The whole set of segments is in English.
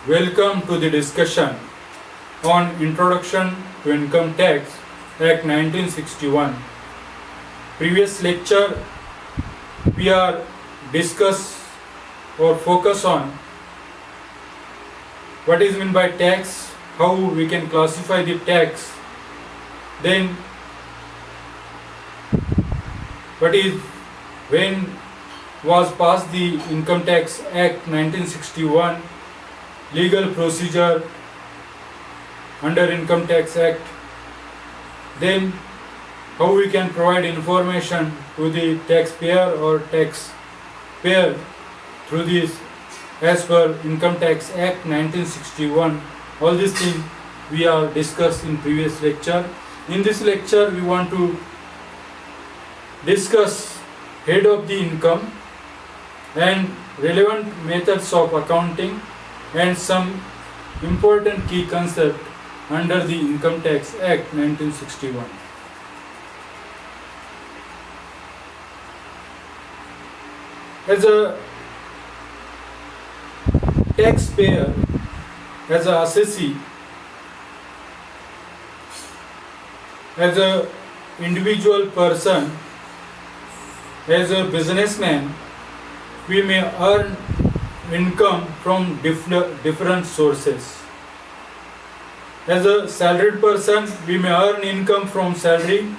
Welcome to the discussion on Introduction to Income Tax Act 1961. Previous lecture we are discuss or focus on what is meant by tax, how we can classify the tax, then what is when was passed the Income Tax Act 1961, legal procedure under Income Tax Act, then how we can provide information to the taxpayer or taxpayer through this as per Income Tax Act 1961. All these things we are discussed in previous lecture. In this lecture we want to discuss head of the income and relevant methods of accounting and some important key concepts under the Income Tax Act 1961. As a taxpayer, as an assessee, as an individual person, as a businessman, we may earn income from different sources. As a salaried person, we may earn income from salary.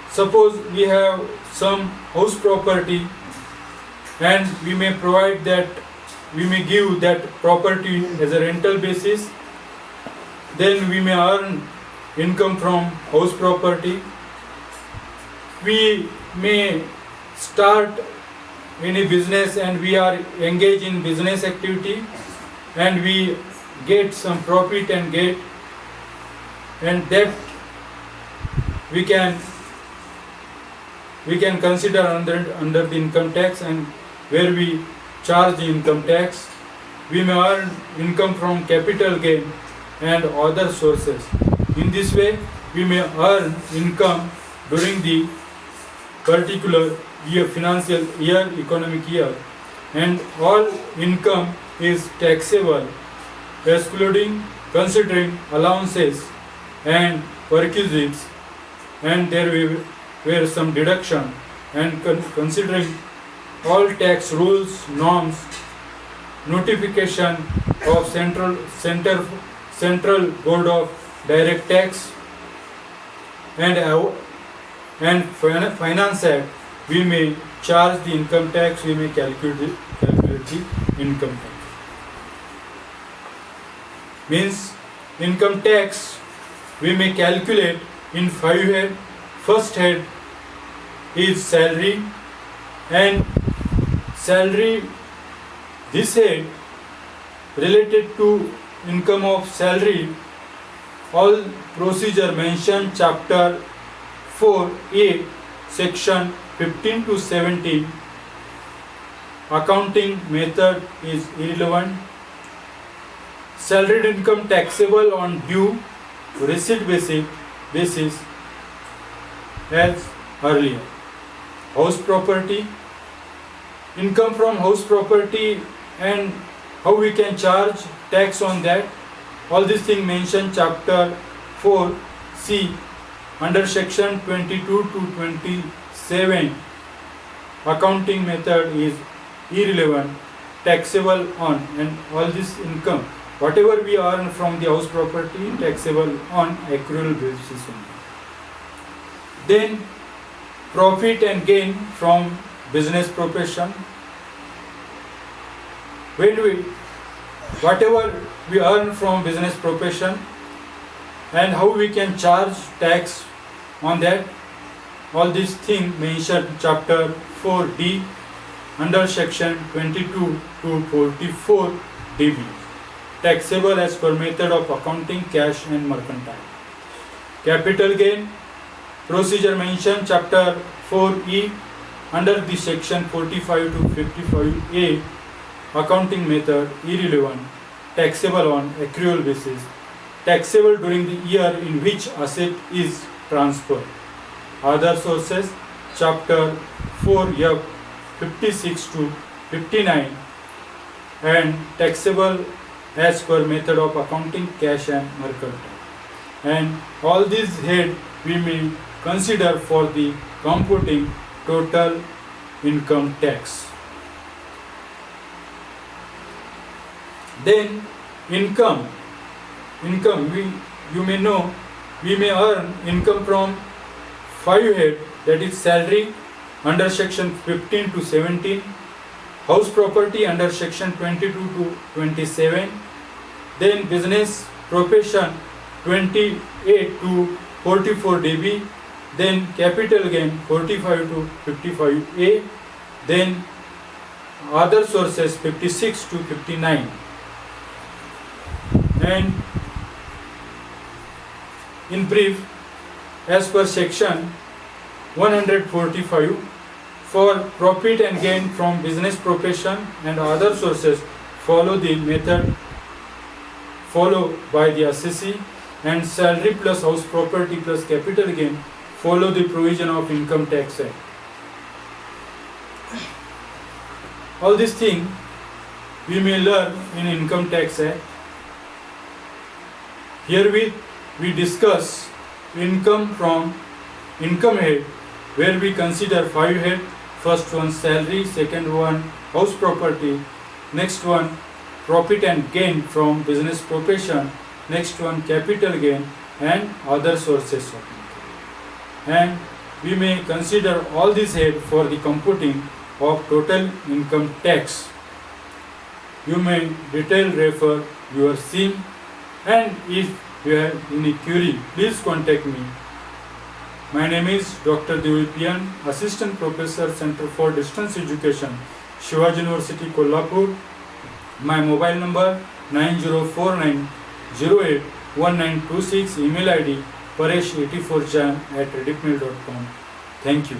Suppose we have some house property and we may give that property as a rental basis, then we may earn income from house property. We may start any business and we are engaged in business activity and we get some profit and that we can consider under the income tax, and where we charge the income tax. We may earn income from capital gain and other sources. In this way we may earn income during the particular year, financial year, economic year, and all income is taxable excluding considering allowances and perquisites, and there were some deduction, and considering all tax rules, norms, notification of Central Board of Direct Tax and Finance Act, we may charge the income tax, we may calculate the income tax. Means income tax we may calculate in 5 head. First head is salary, and salary, this head related to income of salary, all procedure mentioned chapter 4A section 15 to 17. Accounting method is irrelevant. Salaried income taxable on due receipt basis as earlier. House property, income from house property and how we can charge tax on that. All these things mentioned chapter 4C under section 22 to 27. Accounting method is irrelevant, taxable on, and all this income, whatever we earn from the house property, taxable on accrual basis only. Then profit and gain from business profession. Whatever we earn from business profession and how we can charge tax on that, all these things mentioned chapter 4D under section 22 to 44 DB. Taxable as per method of accounting, cash and mercantile. Capital gain procedure mentioned chapter 4E under the section 45 to 55A. Accounting method irrelevant, taxable on accrual basis, taxable during the year in which asset is transferred. Other sources chapter 4F 56 to 59 and taxable as per method of accounting, cash and mercantile. And all these head we may consider for the computing total income tax. Then income you may know we may earn income from 5 head, that is salary under section 15 to 17, house property under section 22 to 27, then business profession 28 to 44 dB, then capital gain 45 to 55A, then other sources 56 to 59. And in brief, as per section 145, for profit and gain from business profession and other sources, follow the method followed by the assessee, and salary plus house property plus capital gain follow the provision of Income Tax Act. All these things we may learn in Income Tax Act. Herewith we discuss income from income head, where we consider 5 head. First one salary, second one house property, next one profit and gain from business profession, next one capital gain and other sources of income. And we may consider all these head for the computing of total income tax. You may detail refer your SIM, and if you have any query, please contact me. My name is Dr. Divipian, Assistant Professor, Center for Distance Education, Shivaji University, Kolhapur. My mobile number 9049081926, email ID paresh84jan@redipmail.com. Thank you.